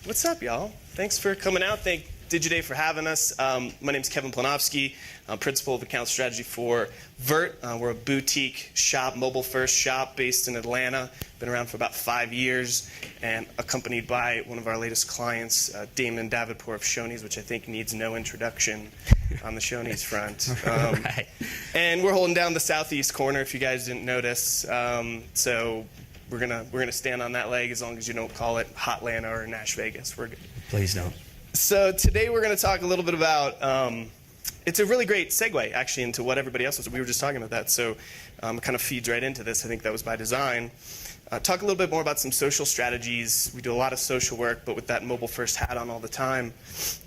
What's up, y'all? Thanks for coming out. Thank Digiday for having us. My name's Kevin Planovsky. I'm principal of account strategy for Vert. We're a boutique shop, mobile-first shop based in Atlanta. Been around for about 5 years and accompanied by one of our latest clients, Damon Davoudpour of Shoney, which I think needs no introduction on the Shoney's front. Right. And we're holding down the southeast corner, if you guys didn't notice. So we're gonna stand on that leg as long as you don't call it Hotlanta or Nash Vegas. We're good. Please don't. So today we're going to talk a little bit about, it's a really great segue actually into what everybody else was. We were just talking about that, so it kind of feeds right into this. I think that was by design. Talk a little bit more about some social strategies. We do a lot of social work, but with that mobile first hat on all the time.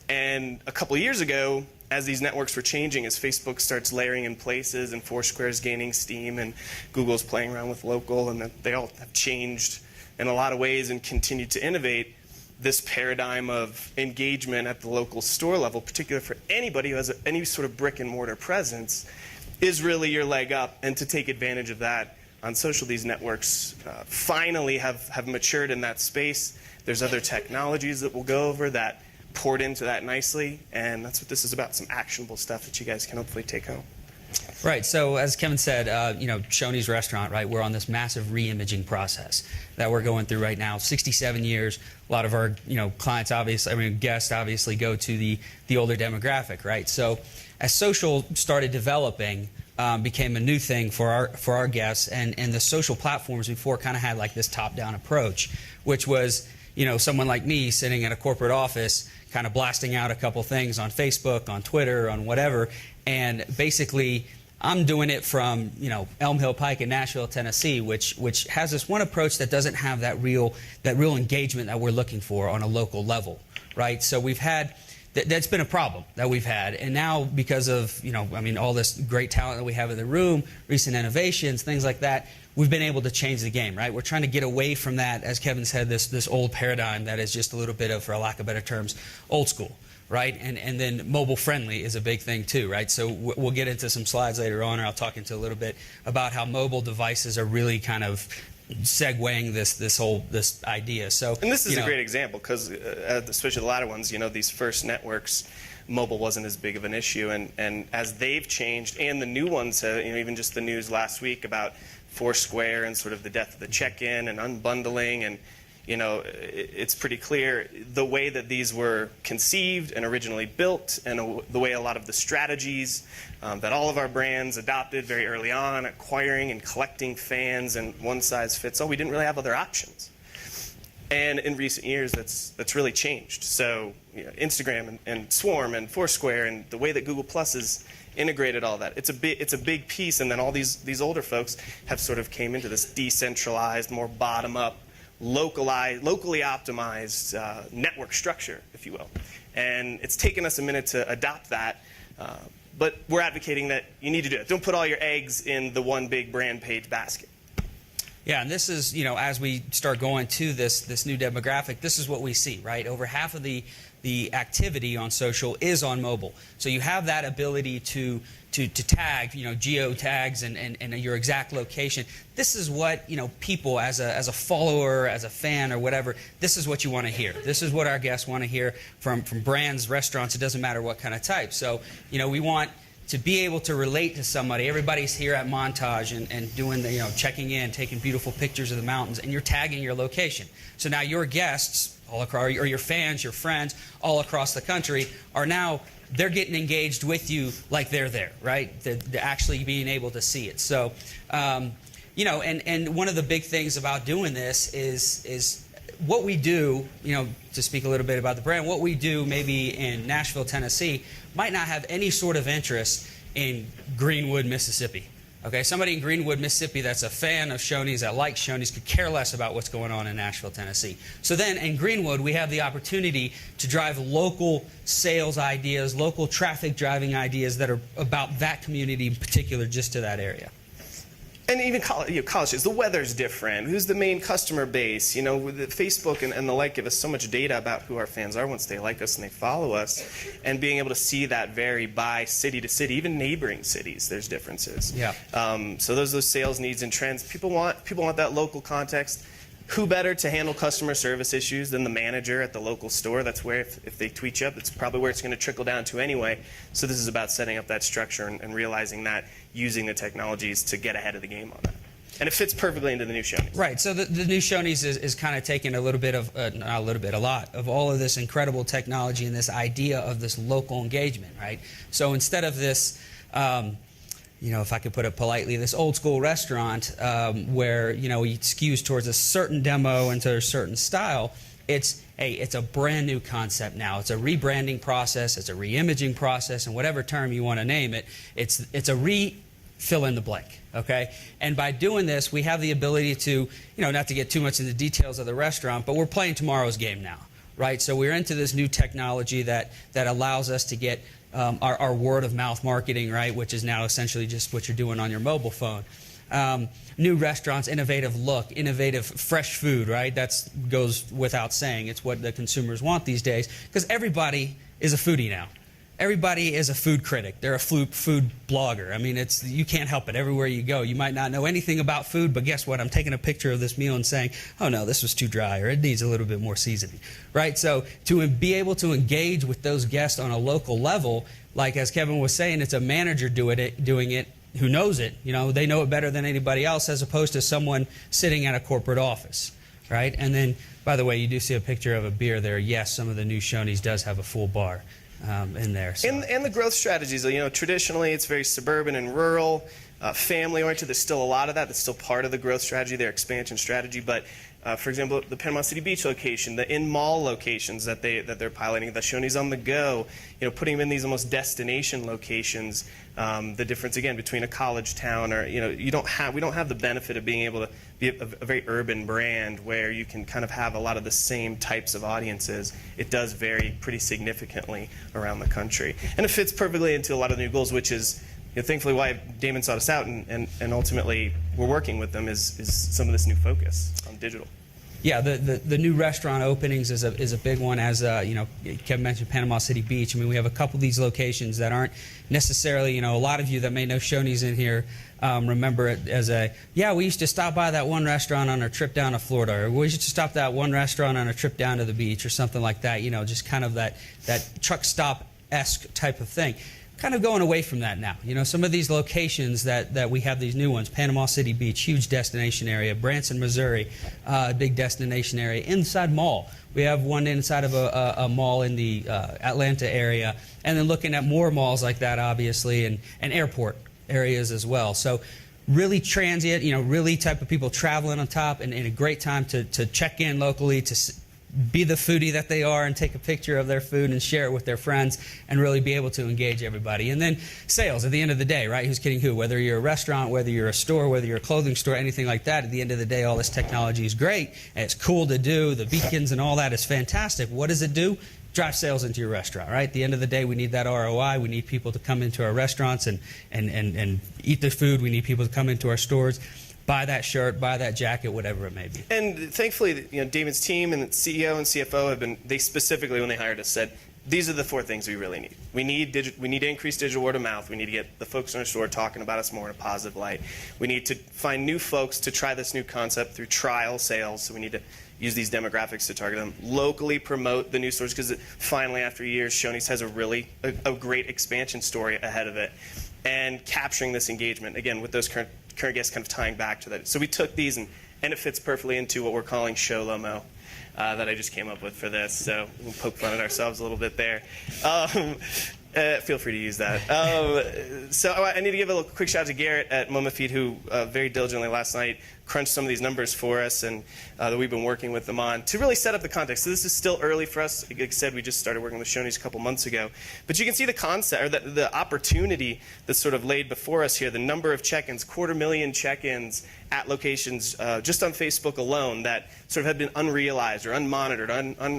And a couple of years ago, as these networks were changing, as Facebook starts layering in places and Foursquare's gaining steam and Google's playing around with local, and they all have changed in a lot of ways and continue to innovate, this paradigm of engagement at the local store level, particularly for anybody who has any sort of brick and mortar presence, is really your leg up. And to take advantage of that on social, these networks finally have matured in that space. There's other technologies that we'll go over that poured into that nicely, and that's what this is about, some actionable stuff that you guys can hopefully take home. Right. So as Kevin said, Shoney's restaurant, right? We're on this massive re-imaging process that we're going through right now. 67 years. A lot of our, clients, guests obviously go to the older demographic, right? So as social started developing, became a new thing for our guests, and the social platforms before kind of had like this top-down approach, which was, someone like me sitting at a corporate office, kind of blasting out a couple things on Facebook, on Twitter, on whatever, and basically I'm doing it from Elm Hill Pike in Nashville, Tennessee, which has this one approach that doesn't have that real engagement that we're looking for on a local level, right? So we've had that's been a problem that we've had, and now because of all this great talent that we have in the room, recent innovations, things like that, we've been able to change the game, right? We're trying to get away from that, as Kevin said, this old paradigm that is just a little bit of, for lack of better terms, old school, right? And then mobile friendly is a big thing too, right? So we'll get into some slides later on, or I'll talk into a little bit about how mobile devices are really kind of segueing this idea. So, and this is a great example because, especially the latter ones, these first networks, mobile wasn't as big of an issue, and as they've changed, and the new ones, even just the news last week about Foursquare and sort of the death of the check-in and unbundling, and it's pretty clear the way that these were conceived and originally built, and the way a lot of the strategies that all of our brands adopted very early on, acquiring and collecting fans, and one size fits all. We didn't really have other options. And in recent years, that's really changed. So Instagram and Swarm and Foursquare and the way that Google Plus has integrated all that, it's a big piece. And then all these older folks have sort of came into this decentralized, more bottom-up, locally optimized network structure, if you will. And it's taken us a minute to adopt that, but we're advocating that you need to do it. Don't put all your eggs in the one big brand page basket. Yeah, and this is, as we start going to this new demographic, this is what we see, right? Over half of the activity on social is on mobile. So you have that ability to tag, geo tags and your exact location. This is what, people as a follower, as a fan or whatever, this is what you want to hear. This is what our guests want to hear from brands, restaurants, it doesn't matter what kind of type. So, we want to be able to relate to somebody. Everybody's here at Montage and doing the, checking in, taking beautiful pictures of the mountains, and you're tagging your location. So now your guests all across, or your fans, your friends all across the country are now, they're getting engaged with you like they're there, right? They're actually being able to see it. So, and one of the big things about doing this is what we do, to speak a little bit about the brand, what we do maybe in Nashville, Tennessee, might not have any sort of interest in Greenwood, Mississippi. Okay, somebody in Greenwood, Mississippi that's a fan of Shoney's, that likes Shoney's, could care less about what's going on in Nashville, Tennessee. So then in Greenwood, we have the opportunity to drive local sales ideas, local traffic driving ideas that are about that community in particular, just to that area. And even colleges, the weather's different. Who's the main customer base? With Facebook and the like give us so much data about who our fans are once they like us and they follow us. And being able to see that vary by city to city, even neighboring cities, there's differences. Yeah. So those sales needs and trends. People want that local context. who better to handle customer service issues than the manager at the local store? That's where, if they tweet you up, it's probably where it's going to trickle down to anyway. So this is about setting up that structure and realizing that, using the technologies to get ahead of the game on that. And it fits perfectly into the new Shoney's. Right. So the new Shoney's is kind of taking a little bit of, not a little bit, a lot of all of this incredible technology and this idea of this local engagement, right? So instead of this, if I could put it politely, this old school restaurant where, it skews towards a certain demo and to a certain style, it's a brand new concept now. It's a rebranding process, it's a re-imaging process, and whatever term you want to name it, it's a fill in the blank, okay? And by doing this, we have the ability to, not to get too much into the details of the restaurant, but we're playing tomorrow's game now, right? So we're into this new technology that allows us to get our word of mouth marketing, right, which is now essentially just what you're doing on your mobile phone. New restaurants, innovative look, innovative fresh food, right? That goes without saying. It's what the consumers want these days, because everybody is a foodie now. Everybody is a food critic. They're a food blogger. I mean, you can't help it. Everywhere you go, you might not know anything about food, but guess what? I'm taking a picture of this meal and saying, oh no, this was too dry, or it needs a little bit more seasoning, right? So to be able to engage with those guests on a local level, like as Kevin was saying, it's a manager doing it who knows it. They know it better than anybody else, as opposed to someone sitting at a corporate office, right? And then, by the way, you do see a picture of a beer there. Yes, some of the new Shoney's does have a full bar in there. So. And the growth strategies, traditionally it's very suburban and rural, family-oriented. There's still a lot of that. That's still part of the growth strategy, their expansion strategy. But, for example, the Panama City Beach location, the in-mall locations that they're piloting, the Shoney's on the go, putting them in these almost destination locations. The difference, again, between a college town or, we don't have the benefit of being able to be a very urban brand where you can kind of have a lot of the same types of audiences. It does vary pretty significantly around the country. And it fits perfectly into a lot of the new goals, which is, thankfully, why Damon sought us out and ultimately we're working with them is some of this new focus on digital. Yeah, the new restaurant openings is a big one. As Kevin mentioned Panama City Beach. I mean, we have a couple of these locations that aren't necessarily, a lot of you that may know Shoney's in here remember it as we used to stop by that one restaurant on our trip down to Florida, or we used to stop that one restaurant on a trip down to the beach, or something like that. Just kind of that truck stop-esque type of thing. Kind of going away from that now. Some of these locations that we have, these new ones, Panama City Beach, huge destination area, Branson, Missouri, big destination area, inside mall. We have one inside of a mall in the Atlanta area, and then looking at more malls like that, obviously, and airport areas as well. So really transient, really type of people traveling on top, and a great time to check in locally, to be the foodie that they are and take a picture of their food and share it with their friends and really be able to engage everybody. And then sales at the end of the day, right? Who's kidding who? Whether you're a restaurant, whether you're a store, whether you're a clothing store, anything like that, at the end of the day, all this technology is great and it's cool to do. The beacons and all that is fantastic. What does it do? Drive sales into your restaurant, right? At the end of the day, we need that ROI. We need people to come into our restaurants and eat their food. We need people to come into our stores, buy that shirt, buy that jacket, whatever it may be. And thankfully, Damon's team and the CEO and CFO they specifically, when they hired us, said, these are the 4 things we really need. We need to increase digital word of mouth. We need to get the folks in our store talking about us more in a positive light. We need to find new folks to try this new concept through trial sales. So we need to use these demographics to target them. Locally promote the new stores, because finally, after years, Shoney's has a great expansion story ahead of it. And capturing this engagement, again, with those current guests kind of tying back to that. So we took these, and it fits perfectly into what we're calling Sholomo that I just came up with for this. So we'll poke fun at ourselves a little bit there. Feel free to use that. So I need to give a quick shout out to Garrett at MomoFeed, who very diligently last night crunched some of these numbers for us, and that we've been working with them on to really set up the context. So this is still early for us. Like I said, we just started working with Shoney's a couple months ago. But you can see the concept, or the opportunity that's sort of laid before us here, the number of check-ins, 250,000 check-ins at locations just on Facebook alone that sort of have been unrealized or unmonitored,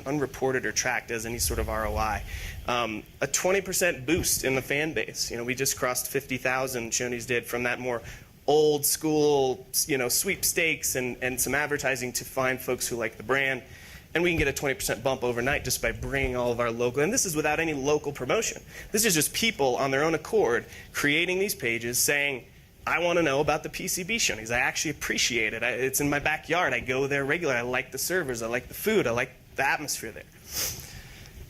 unreported or tracked as any sort of ROI. A 20% boost in the fan base. We just crossed 50,000, Shoney's did, from that more old school, sweepstakes and some advertising to find folks who like the brand. And we can get a 20% bump overnight just by bringing all of our local, and this is without any local promotion. This is just people on their own accord creating these pages saying, I want to know about the PCB Shoney's. I actually appreciate it. It's in my backyard. I go there regularly. I like the servers. I like the food. I like the atmosphere there.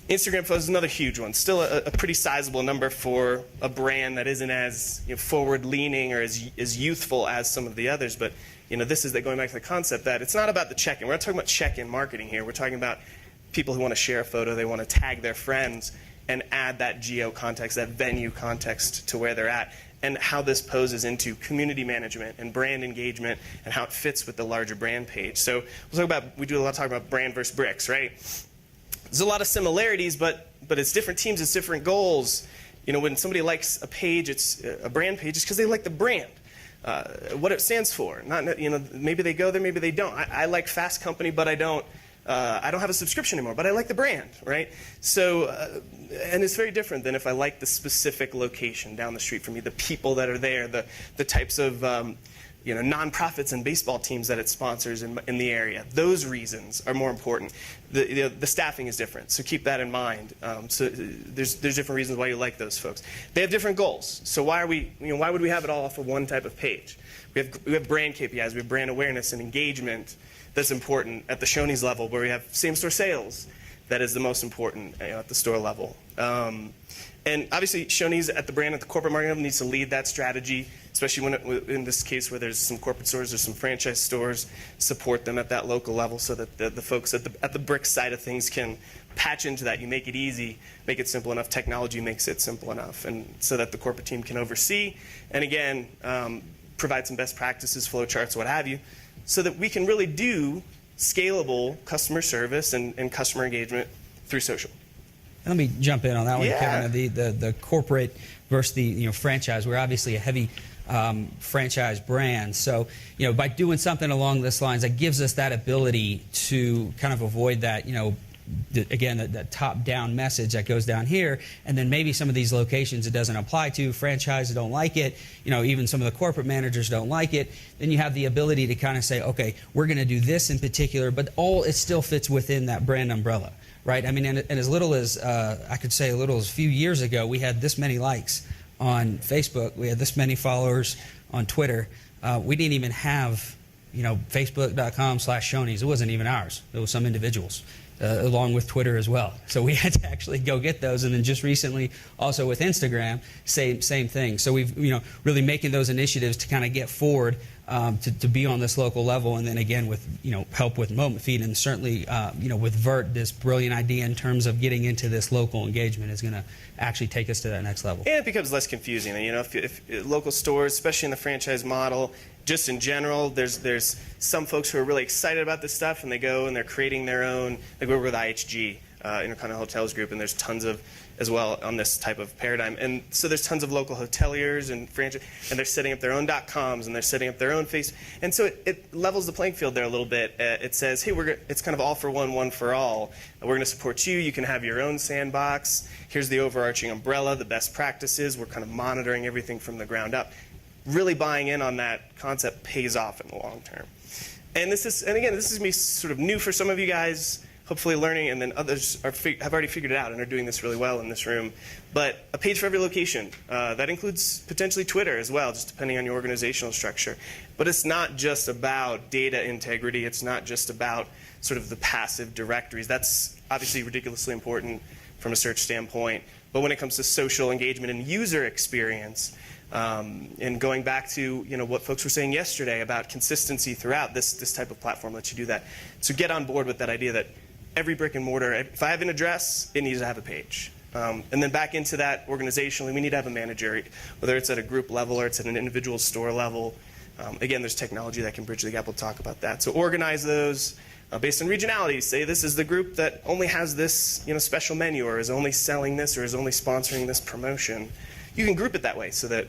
Instagram photos is another huge one. Still a pretty sizable number for a brand that isn't as forward-leaning or as youthful as some of the others. But this is going back to the concept that it's not about the check-in. We're not talking about check-in marketing here. We're talking about people who want to share a photo. They want to tag their friends and add that geo context, that venue context to where they're at, and how this poses into community management and brand engagement and how it fits with the larger brand page. So we do a lot of talk about brand versus bricks, right? There's a lot of similarities, but it's different teams, it's different goals. When somebody likes a page, it's a brand page, it's because they like the brand, what it stands for. Maybe they go there, maybe they don't. I like Fast Company, but I don't have a subscription anymore, but I like the brand, right? So, and it's very different than if I like the specific location down the street from me, the people that are there, the types of nonprofits and baseball teams that it sponsors in the area. Those reasons are more important. The staffing is different, so keep that in mind. So there's different reasons why you like those folks. They have different goals. So why would we have it all off of one type of page? We have brand KPIs, we have brand awareness and engagement that's important at the Shoney's level, where we have same-store sales that is the most important at the store level. And obviously, Shoney's at the corporate marketing level needs to lead that strategy, especially in this case where there's some corporate stores, there's some franchise stores, support them at that local level so that the folks at the brick side of things can patch into that. You make it easy, make it simple enough. Technology makes it simple enough, and so that the corporate team can oversee, and again, provide some best practices, flow charts, what have you, so that we can really do scalable customer service and customer engagement through social. Let me jump in on that one, Yeah. Kevin. The corporate versus the franchise. We're obviously a heavy franchise brand, so by doing something along this lines, that gives us that ability to kind of avoid that again that top-down message that goes down here, and then maybe some of these locations it doesn't apply to. Franchises don't like it. Even some of the corporate managers don't like it. Then you have the ability to kind of say, okay, we're going to do this in particular, but it still fits within that brand umbrella. Right, I mean, and as little as I could say, a few years ago, we had this many likes on Facebook, we had this many followers on Twitter. We didn't even have, Facebook.com/Shoney's. It wasn't even ours. It was some individuals, along with Twitter as well. So we had to actually go get those. And then just recently, also with Instagram, same thing. So we've, really making those initiatives to kind of get forward. To be on this local level, and then again with help with Moment Feed, and certainly with Vert, this brilliant idea in terms of getting into this local engagement is going to actually take us to that next level. And it becomes less confusing. If local stores, especially in the franchise model, just in general, there's some folks who are really excited about this stuff, and they go and they're creating their own. Like we work with IHG, Intercontinental Hotels Group, and there's tons of as well on this type of paradigm. And so there's tons of local hoteliers and franchise, and they're setting up their own .coms, and they're setting up their own face. And so it levels the playing field there a little bit. It says, hey, it's kind of all for one for all. We're going to support you. You can have your own sandbox. Here's the overarching umbrella, the best practices. We're kind of monitoring everything from the ground up. Really buying in on that concept pays off in the long term. And this is me sort of new for some of you guys, hopefully learning, and then others have already figured it out and are doing this really well in this room. But a page for every location. That includes potentially Twitter as well, just depending on your organizational structure. But it's not just about data integrity. It's not just about sort of the passive directories. That's obviously ridiculously important from a search standpoint. But when it comes to social engagement and user experience, and going back to what folks were saying yesterday about consistency throughout, this type of platform lets you do that. So get on board with that idea that every brick and mortar, if I have an address, it needs to have a page. And then back into that organizationally, we need to have a manager, whether it's at a group level or it's at an individual store level. Again, there's technology that can bridge the gap. We'll talk about that. So organize those based on regionality. Say this is the group that only has this special menu, or is only selling this, or is only sponsoring this promotion. You can group it that way so that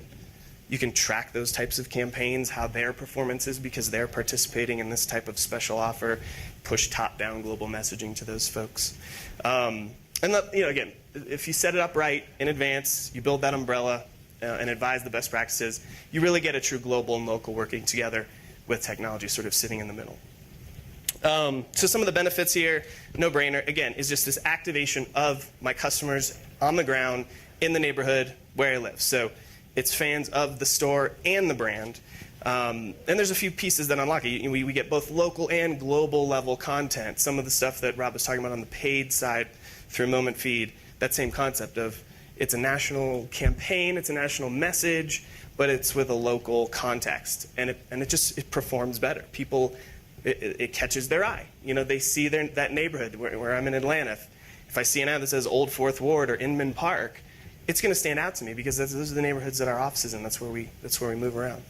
you can track those types of campaigns, how their performance is because they're participating in this type of special offer, push top-down global messaging to those folks. And again, if you set it up right in advance, you build that umbrella and advise the best practices, you really get a true global and local working together with technology sort of sitting in the middle. So some of the benefits here, no-brainer, again, is just this activation of my customers on the ground in the neighborhood where I live. So It's fans of the store and the brand. And there's a few pieces that unlock it. We get both local and global level content. Some of the stuff that Rob was talking about on the paid side through Moment Feed, that same concept of it's a national campaign, it's a national message, but it's with a local context. And it performs better. People, it catches their eye. They see that neighborhood where I'm in Atlanta. If I see an ad that says Old Fourth Ward or Inman Park, it's going to stand out to me because those are the neighborhoods that our office is in. That's where we move around.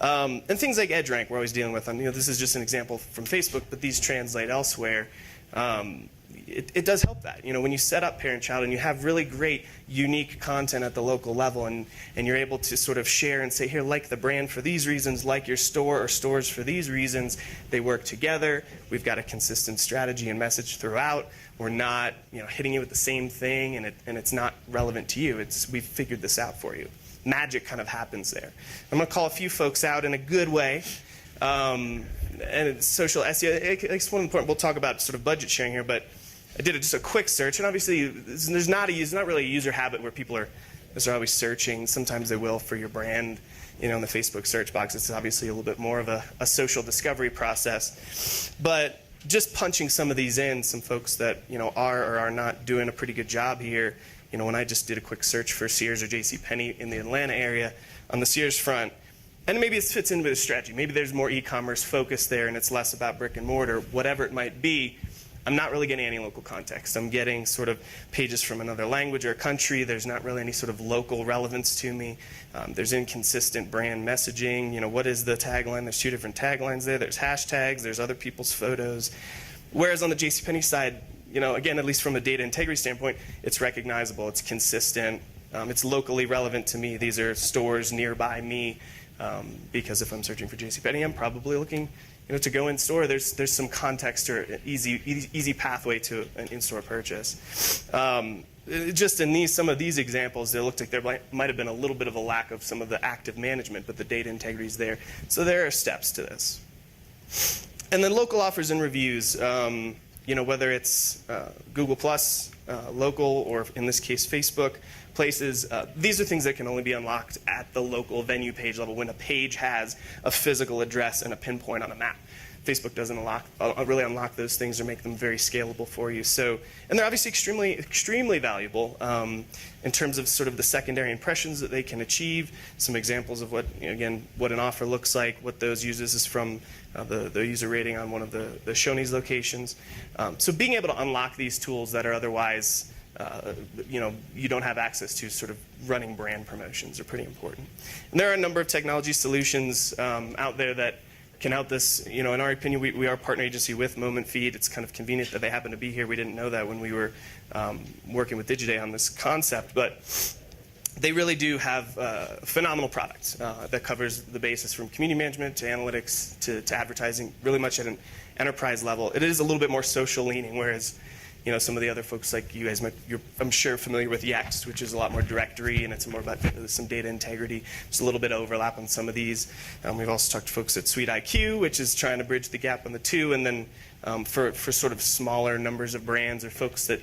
And things like EdgeRank we're always dealing with. This is just an example from Facebook, but these translate elsewhere. It does help that. When you set up parent-child and you have really great, unique content at the local level, and you're able to sort of share and say, here, like the brand for these reasons, like your store or stores for these reasons, they work together. We've got a consistent strategy and message throughout. We're not, hitting you with the same thing, and it's not relevant to you. We've figured this out for you. Magic kind of happens there. I'm going to call a few folks out in a good way. And it's social SEO. It's one important. We'll talk about sort of budget sharing here, but I did just a quick search, and obviously there's not really a user habit where people are always searching. Sometimes they will for your brand, in the Facebook search box. It's obviously a little bit more of a social discovery process, but just punching some of these in, some folks that are or are not doing a pretty good job here. When I just did a quick search for Sears or JCPenney in the Atlanta area on the Sears front, and maybe it fits into the strategy. Maybe there's more e-commerce focus there, and it's less about brick and mortar, whatever it might be. I'm not really getting any local context. I'm getting sort of pages from another language or country. There's not really any sort of local relevance to me. There's inconsistent brand messaging. What is the tagline? There's two different taglines there. There's hashtags. There's other people's photos. Whereas on the JCPenney side, again, at least from a data integrity standpoint, it's recognizable. It's consistent. It's locally relevant to me. These are stores nearby me because if I'm searching for JCPenney, I'm probably looking to go in store. There's some context or easy pathway to an in-store purchase. Just in some of these examples, it looked like there might have been a little bit of a lack of some of the active management, but the data integrity is there. So there are steps to this. And then local offers and reviews, whether it's Google+, local, or in this case Facebook, places, these are things that can only be unlocked at the local venue page level when a page has a physical address and a pinpoint on a map. Facebook doesn't really unlock those things or make them very scalable for you. So, and they're obviously extremely valuable in terms of sort of the secondary impressions that they can achieve. Some examples of what an offer looks like, what those uses is from the user rating on one of the Shoney's locations. So being able to unlock these tools that are otherwise you don't have access to, sort of running brand promotions, are pretty important. And there are a number of technology solutions out there that can help this. In our opinion, we are a partner agency with Moment Feed. It's kind of convenient that they happen to be here. We didn't know that when we were working with Digiday on this concept, but they really do have a phenomenal product that covers the basis from community management to analytics to advertising, really much at an enterprise level. It is a little bit more social leaning, whereas some of the other folks like you guys, you're, I'm sure, familiar with Yext, which is a lot more directory, and it's more about some data integrity. There's a little bit of overlap on some of these. We've also talked to folks at Suite IQ, which is trying to bridge the gap on the two, and then for sort of smaller numbers of brands or folks that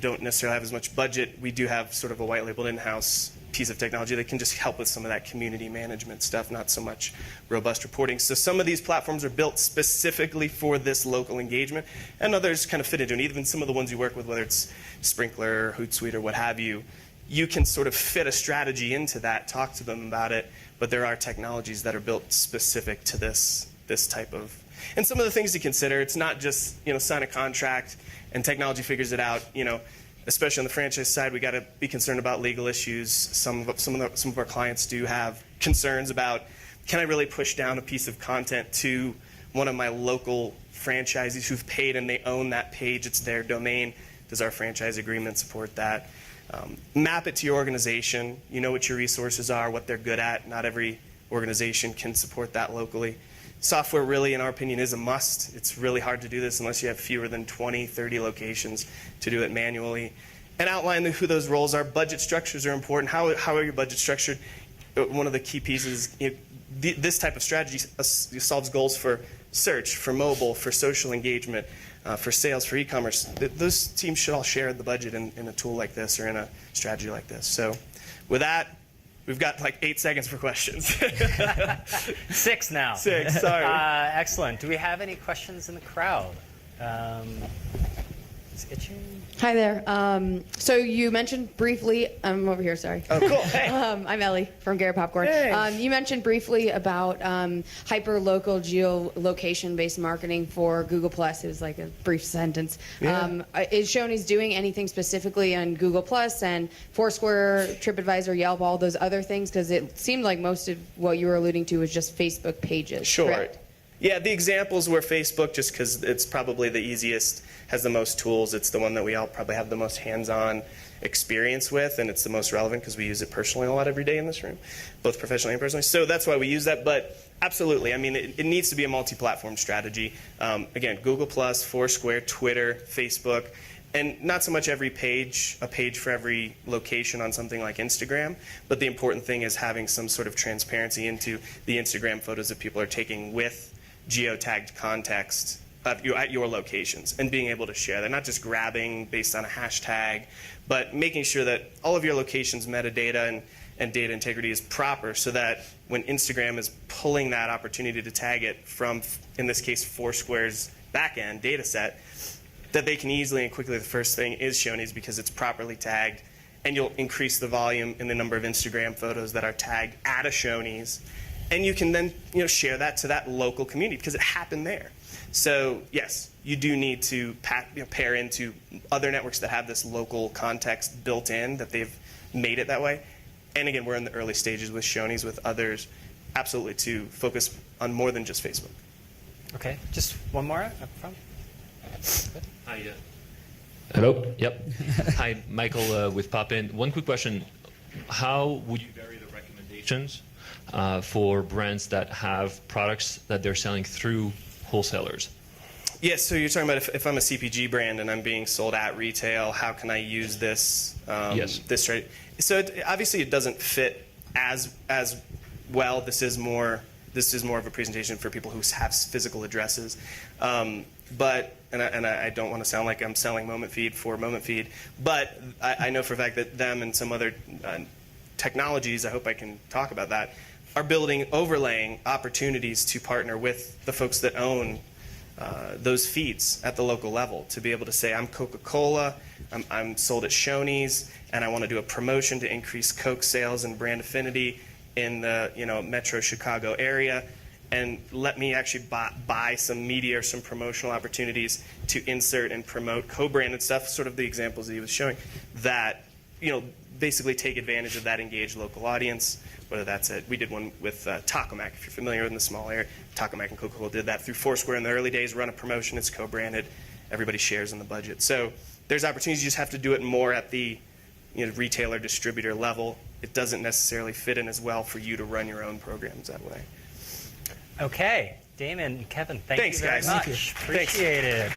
don't necessarily have as much budget, we do have sort of a white labeled in-house piece of technology that can just help with some of that community management stuff, not so much robust reporting. So some of these platforms are built specifically for this local engagement, and others kind of fit into it. Even some of the ones you work with, whether it's Sprinkler, Hootsuite, or what have you, you can sort of fit a strategy into that, talk to them about it, but there are technologies that are built specific to this type of. And some of the things to consider, it's not just sign a contract and technology figures it out. Especially on the franchise side, we got to be concerned about legal issues. Some of our clients do have concerns about, can I really push down a piece of content to one of my local franchisees who've paid and they own that page? It's their domain. Does our franchise agreement support that? Map it to your organization. You know what your resources are, what they're good at. Not every organization can support that locally. Software really, in our opinion, is a must. It's really hard to do this unless you have fewer than 20, 30 locations to do it manually. And outline who those roles are. Budget structures are important. How are your budget structured? One of the key pieces, this type of strategy solves goals for search, for mobile, for social engagement, for sales, for e-commerce. Those teams should all share the budget in a tool like this or in a strategy like this. So with that, We've got like 8 seconds for questions. 6 now. 6, sorry. Excellent. Do we have any questions in the crowd? It's itching. Hi there. So you mentioned briefly, I'm over here, sorry. Oh, cool. Hey. I'm Ellie from Garrett Popcorn. Hey. You mentioned briefly about hyper-local geolocation-based marketing for Google+. It was like a brief sentence. Yeah. Is Shoney's doing anything specifically on Google+, and Foursquare, TripAdvisor, Yelp, all those other things? Because it seemed like most of what you were alluding to was just Facebook pages. Sure. Correct? Yeah, the examples were Facebook, just because it's probably the easiest, has the most tools. It's the one that we all probably have the most hands-on experience with, and it's the most relevant because we use it personally a lot every day in this room, both professionally and personally. So that's why we use that. But absolutely, I mean, it needs to be a multi-platform strategy. Again, Google+, Foursquare, Twitter, Facebook, and not so much a page for every location on something like Instagram, but the important thing is having some sort of transparency into the Instagram photos that people are taking with geotagged context at your locations and being able to share that, not just grabbing based on a hashtag, but making sure that all of your locations metadata and data integrity is proper, so that when Instagram is pulling that opportunity to tag it from, in this case, Foursquare's backend data set, that they can easily and quickly, the first thing is Shoney's because it's properly tagged, and you'll increase the volume in the number of Instagram photos that are tagged at a Shoney's. And you can then share that to that local community because it happened there. So yes, you do need to pair into other networks that have this local context built in, that they've made it that way. And again, we're in the early stages with Shoney's, with others, absolutely, to focus on more than just Facebook. Okay, just one more up front. Hi. Hello. Yep. Hi, Michael with Popin. One quick question: how would you vary the recommendations for brands that have products that they're selling through wholesalers? Yes, so you're talking about if I'm a CPG brand and I'm being sold at retail, how can I use this? Yes. This right. So obviously it doesn't fit as well. This is more of a presentation for people who have physical addresses. But I don't want to sound like I'm selling Moment Feed for Moment Feed, but I know for a fact that them and some other technologies, I hope I can talk about that, are overlaying opportunities to partner with the folks that own those feeds at the local level, to be able to say, I'm Coca-Cola, I'm sold at Shoney's, and I want to do a promotion to increase Coke sales and brand affinity in the Metro Chicago area, and let me actually buy some media or some promotional opportunities to insert and promote co-branded stuff, sort of the examples that he was showing, that basically take advantage of that engaged local audience. Whether that's we did one with Taco Mac, if you're familiar in the small area. Taco Mac and Coca-Cola did that through Foursquare in the early days, run a promotion, it's co-branded, everybody shares in the budget. So there's opportunities, you just have to do it more at the retailer distributor level. It doesn't necessarily fit in as well for you to run your own programs that way. Okay, Damon, Kevin, thank Thanks, you very guys. much. Thank you. Appreciate it.